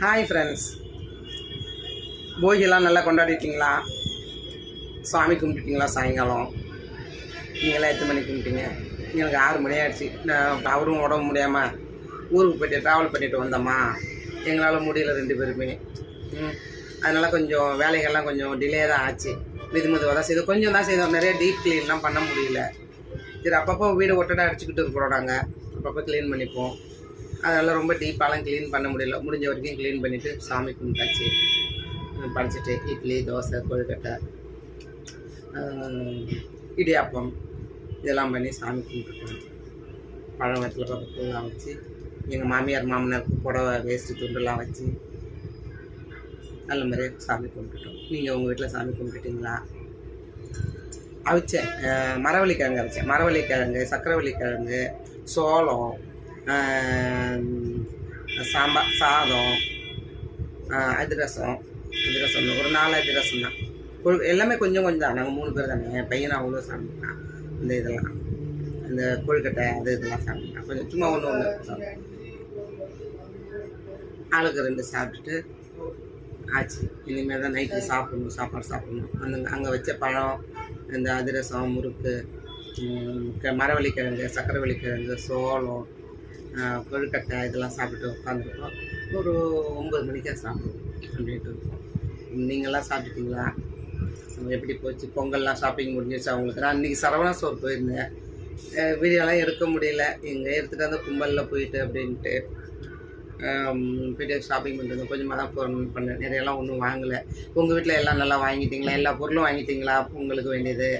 Hi friends, போகியெல்லாம் நல்லா கொண்டாடிட்டீங்களா? சாமி கும்பிட்டுட்டிங்களா? சாயங்காலம் நீங்களாம் எத்தனை மணிக்கு கும்பிட்டீங்க? எனக்கு 6 மணி ஆகிடுச்சு. நான் அவரும் உடம்பு முடியாமல் ஊருக்கு போய்ட்டு ட்ராவல் பண்ணிவிட்டு வந்தோம்மா. எங்களால் முடியல 2 பேருமே. அதனால் கொஞ்சம் வேலைகள்லாம் கொஞ்சம் டிலே தான் ஆச்சு. மெதுவாக தான் செய்தோம், கொஞ்சம் தான் செய்தோம். நிறைய டீப் க்ளீன்லாம் பண்ண முடியல. சரி, அப்பப்போ வீடு ஒட்டடை அடிச்சுக்கிட்டு இருக்கிறோம். நாங்கள் அப்பப்போ க்ளீன் பண்ணிப்போம். அதனால் ரொம்ப டீப்பாலாம் க்ளீன் பண்ண முடியல. முடிஞ்ச வரைக்கும் க்ளீன் பண்ணிவிட்டு சாமி கும்பிட்டாச்சு. படிச்சுட்டு இட்லி, தோசை, கொழுக்கட்டை, இடியாப்பம் இதெல்லாம் பண்ணி சாமி கும்பிட்டுருக்கோம். பழம் வெத்தலை பூலாம் வச்சு, எங்கள் மாமியார் மாமனாருக்கு புடவை வேஸ்ட்டு துண்டுலாம் வச்சு நல்ல மாதிரியாக சாமி கும்பிட்டுட்டோம். நீங்கள் உங்கள் வீட்டில் சாமி கும்பிட்டுட்டிங்களா? அவிச்சேன், மரவள்ளிக்கிழங்கு அவிச்சேன். மரவள்ளிக்கிழங்கு, சக்கரவள்ளிக்கிழங்கு, சோளம், சாம்பார் சாதம், அதிரசம் ஒரு 4 அதிரசம் தான். எல்லாமே கொஞ்சம் கொஞ்சம் தான். நாங்கள் 3 பேர் தானே. என் பையனை அவ்வளோ சாப்பிட்டான். இந்த இதெல்லாம் இந்த கொழுக்கட்டை இதெல்லாம் சாப்பிட்டான். கொஞ்சம் சும்மா ஒன்று சாப்பிட்டேன். ஆளுக்கு 2 சாப்பிட்டுட்டு ஆச்சு. இனிமேல் தான் நைட்டு சாப்பாடு சாப்பிடணும். அங்கே வச்ச பழம், இந்த அதிரசம், முறுக்கு, மரவள்ளிக்கிழங்கு, சக்கரவள்ளிக்கிழங்கு, சோளம், கொழுக்கட்டை இதெல்லாம் சாப்பிட்டு உட்காந்துருக்கோம். ஒரு 9 மணிக்காக சாப்பிடுவோம் அப்படின்ட்டு இருக்கோம். நீங்கள்லாம் சாப்பிட்டுட்டிங்களா? எப்படி போச்சு? பொங்கல்லாம் ஷாப்பிங் முடிஞ்சிச்சு அவங்களுக்கு. நான் இன்றைக்கி சரவணா ஸ்டோர் போயிருந்தேன். வீடியோலாம் எடுக்க முடியல. இங்கே எடுத்துகிட்டு வந்து கும்பலில் போயிட்டு அப்படின்ட்டு போய்ட்டு ஷாப்பிங் பண்ணுறது கொஞ்சமாக தான் பண்ணேன். நிறையெல்லாம் ஒன்றும் வாங்கலை. உங்கள் வீட்டில் எல்லாம் நல்லா வாங்கிட்டீங்களா? எல்லா பொருளும் வாங்கிட்டீங்களா? உங்களுக்கு வேண்டியது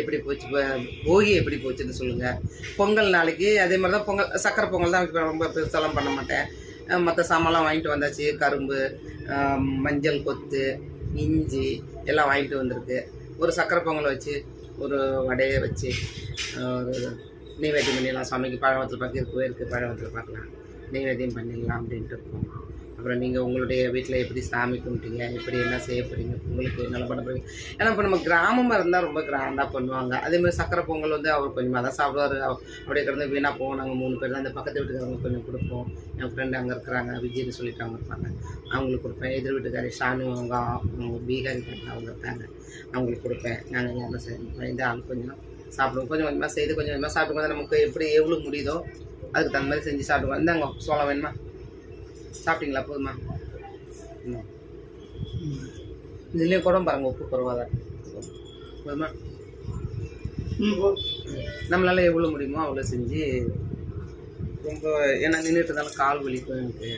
எப்படி போச்சு? போகி எப்படி போச்சுன்னு சொல்லுங்கள். பொங்கல் நாளைக்கு அதே மாதிரி தான். பொங்கல் சக்கரை பொங்கல் தான். ரொம்ப பெருசாலாம் பண்ண மாட்டேன். மற்ற சாமான்லாம் வாங்கிட்டு வந்தாச்சு. கரும்பு, மஞ்சள் கொத்து, இஞ்சி எல்லாம் வாங்கிட்டு வந்திருக்கு. ஒரு சக்கரை பொங்கல் வச்சு, ஒரு வடையை வச்சு, ஒரு நெய்வேத்தியம் பண்ணிடலாம் சாமிக்கு. பழவத்தில் பார்க்க இருக்குது, பழவத்தில் பார்க்கலாம், நெய்வேத்தியம் பண்ணிடலாம் அப்படின்ட்டு இருக்கோம். அப்புறம் நீங்கள் உங்களுடைய வீட்டில் எப்படி சாமி கும்பிட்டீங்க? எப்படி என்ன செய்ய போகிறீங்க? உங்களுக்கு நல்லா பண்ண போகிறீங்க? ஏன்னா இப்போ நம்ம கிராமமாக இருந்தால் ரொம்ப கிராண்டாக பண்ணுவாங்க. அதேமாதிரி சக்கரை பொங்கல் வந்து அவர் கொஞ்சமாக தான் சாப்பிடுவார். அப்படியே கிடந்து வீணாக போவோம். நாங்கள் 3 பேர் தான். இந்த பக்கத்து வீட்டுக்காரங்க கொஞ்சம் கொடுப்போம். என் ஃப்ரெண்டு அங்கே இருக்கிறாங்க, விஜய்னு சொல்லிட்டு அவங்க இருப்பாங்க, அவங்களுக்கு கொடுப்பேன். எதிர் வீட்டுக்காரி ஷானு அவங்க பீகாரிக்காரங்க அவங்க இருக்காங்க, அவங்களுக்கு கொடுப்பேன். நாங்கள் எல்லாம் செய்வோம். இந்த ஆள் கொஞ்சம் சாப்பிடுவோம். கொஞ்சம் கொஞ்சமாக செய்து கொஞ்சம் கொஞ்சமாக சாப்பிடுவோம். நமக்கு எப்படி எவ்வளோ முடியுதோ அதுக்கு தகுந்த மாதிரி செஞ்சு சாப்பிடுவோம். இந்தாங்க சோளம் வேணுமா? சாப்பிட்டீங்களா? போதுமா? இதுலேயும் கூட பாருங்கள், உப்பு குறைவாக தான். போதுமா? நம்மளால் எவ்வளோ முடியுமோ அவ்வளோ செஞ்சு ரொம்ப, ஏன்னா நின்றுட்டு இருந்தாலும் கால் வலிக்கும் எனக்கு.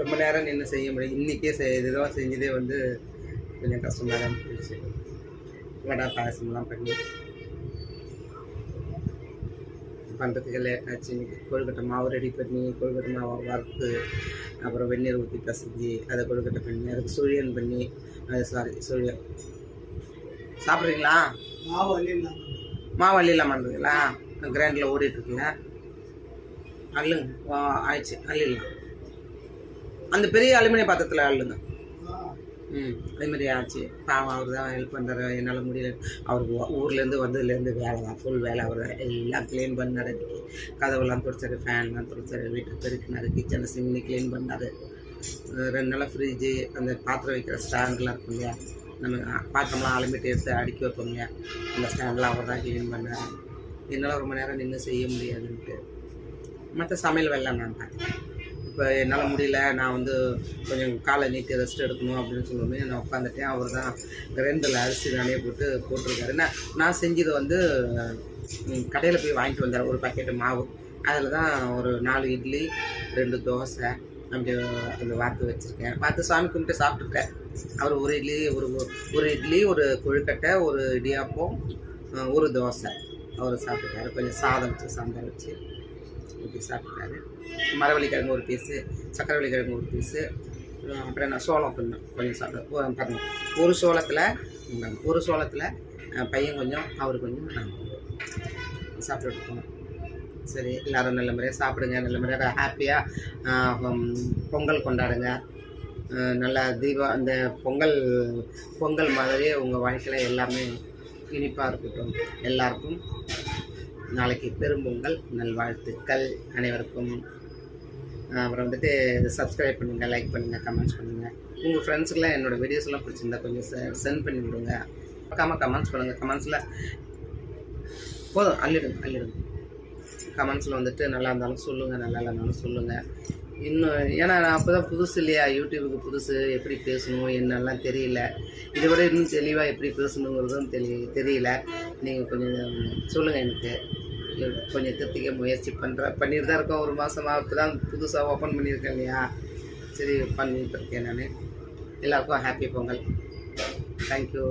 ரொம்ப நேரம் நின்று செய்ய முடியும். இன்றைக்கே இதுதான் செஞ்சதே வந்து கொஞ்சம் கஷ்டமாக தான் போயிடுச்சு. வடை பாயசம்லாம் பண்ணி பண்ணுறதுக்கு லேட் ஆச்சு. இன்றைக்கி கொழுக்கட்டை மாவு ரெடி பண்ணி, கொழுக்கட்டை மாவை வறுத்து, அப்புறம் வெந்நீர் ஊற்றி பசைஞ்சு அதை கொழுக்கட்டை பண்ணி, அதுக்கு சுழியன் பண்ணி, சுழியன் சாப்பிட்றீங்களா? மாவு அள்ளிலாம் பண்ணுறீங்களா? கிரைண்டரில் ஓடிட்டுருக்குங்க. அள்ளுங்க, ஆயிடுச்சு, அள்ளிடலாம். அந்த பெரிய அலுமினிய பாத்திரத்தில் அள்ளுங்க. அதேமாதிரி ஆச்சு. பாவம் அவர் தான் ஹெல்ப் பண்ணுறாரு. என்னால் முடியல. அவருக்கு ஊர்லேருந்து வந்ததுலேருந்து வேலை தான், ஃபுல் வேலை. அவர் எல்லாம் க்ளீன் பண்ணார். கதவெல்லாம் துடைச்சாரு, ஃபேன்லாம் துடைச்சாரு, வீட்டை பெருக்கினார், கிச்சனை சிம்னி க்ளீன் பண்ணார். 2 நாளாக ஃப்ரிட்ஜு, அந்த பாத்திரம் வைக்கிற ஸ்டாண்ட்லாம் இருக்கும் இல்லையா, நம்ம பாத்திரம்லாம் அலம்பிட்டு எடுத்து அடுக்கி வைப்போம் இல்லையா, அந்த ஸ்டாண்ட்லாம் அவர் தான் க்ளீன் பண்ணார். என்னால் ரொம்ப நேரம் நின்று செய்ய முடியாதுன்ட்டு மற்ற சமையல் வேலை நான் பார்த்தேன். இப்போ என்னால் முடியல, நான் வந்து கொஞ்சம் காலை நீட்டி ரெஸ்ட் எடுக்கணும் அப்படின்னு சொல்லுவோமே, நான் உட்காந்துட்டேன். அவர் தான் கிரைண்டரில் அரிசி நானே போட்டிருக்காரு. நான் செஞ்சது வந்து கடையில் போய் வாங்கிட்டு வந்தார் ஒரு பாக்கெட்டு மாவு. அதில் தான் ஒரு 4 இட்லி 2 தோசை அப்படி அந்த வார்த்து வச்சுருக்கேன். பார்த்து சாமி கும்பிட்டு சாப்பிட்டுட்டேன். அவர் ஒரு இட்லி ஒரு கொழுக்கட்டை, ஒரு இடியாப்பம், ஒரு தோசை அவர் சாப்பிட்டுட்டாரு. கொஞ்சம் சாதம் வச்சு, சாம்பார் வச்சு இப்படி சாப்பிட்டாரு. மரவள்ளிக்கிழங்கு ஒரு பீஸு, சக்கரவள்ளிக்கிழங்கு ஒரு பீஸு, அப்புறம் நான் சோளம் கொஞ்சம் சாப்பிடுவேன். பாருங்கள், ஒரு சோளத்தில் பையன் கொஞ்சம், அவர் கொஞ்சம், நாங்கள் சாப்பிட்டுட்டு போனோம். சரி, எல்லோரும் நல்ல முறையாக சாப்பிடுங்க, நல்ல முறையாக ஹாப்பியாக பொங்கல் கொண்டாடுங்க. நல்லா அந்த பொங்கல் மாதிரியே உங்கள் வாழ்க்கையில் எல்லாமே இனிப்பாக இருக்கட்டும். எல்லாருக்கும் நாளைக்கு பெரும்பொங்கல் நல்வாழ்த்துக்கள். அனைவருக்கும் அப்புறம் வந்துட்டு சப்ஸ்கிரைப் பண்ணுங்கள், லைக் பண்ணுங்கள், கமெண்ட்ஸ் பண்ணுங்கள். உங்கள் ஃப்ரெண்ட்ஸுக்கெலாம் என்னோடய வீடியோஸ்லாம் பிடிச்சிருந்தா கொஞ்சம் சென்ட் பண்ணி விடுங்க. பக்காமல் கமெண்ட்ஸ் பண்ணுங்கள். கமெண்ட்ஸில் போதும் அள்ளிடுங்க. கமெண்ட்ஸில் வந்துட்டு நல்லா இருந்தாலும் சொல்லுங்கள், நல்லா இருந்தாலும் சொல்லுங்கள். இன்னும் ஏன்னா நான் அப்போ தான் புதுசு இல்லையா, யூடியூபுக்கு புதுசு, எப்படி பேசணும் என்னெல்லாம் தெரியல. இதை விட இன்னும் தெளிவாக எப்படி பேசணுங்கிறதும் தெரியல. நீங்கள் கொஞ்சம் சொல்லுங்கள், எனக்கு கொஞ்சம் திருத்திக்க முயற்சி பண்ணிட்டு தான் இருக்கோம். ஒரு மாதமாக இப்போ தான் புதுசாக ஓப்பன் பண்ணியிருக்கேன் இல்லையா, சரி பண்ணிட்டு இருக்கேன் நான். எல்லாருக்கும் ஹாப்பி பொங்கல். தேங்க்யூ.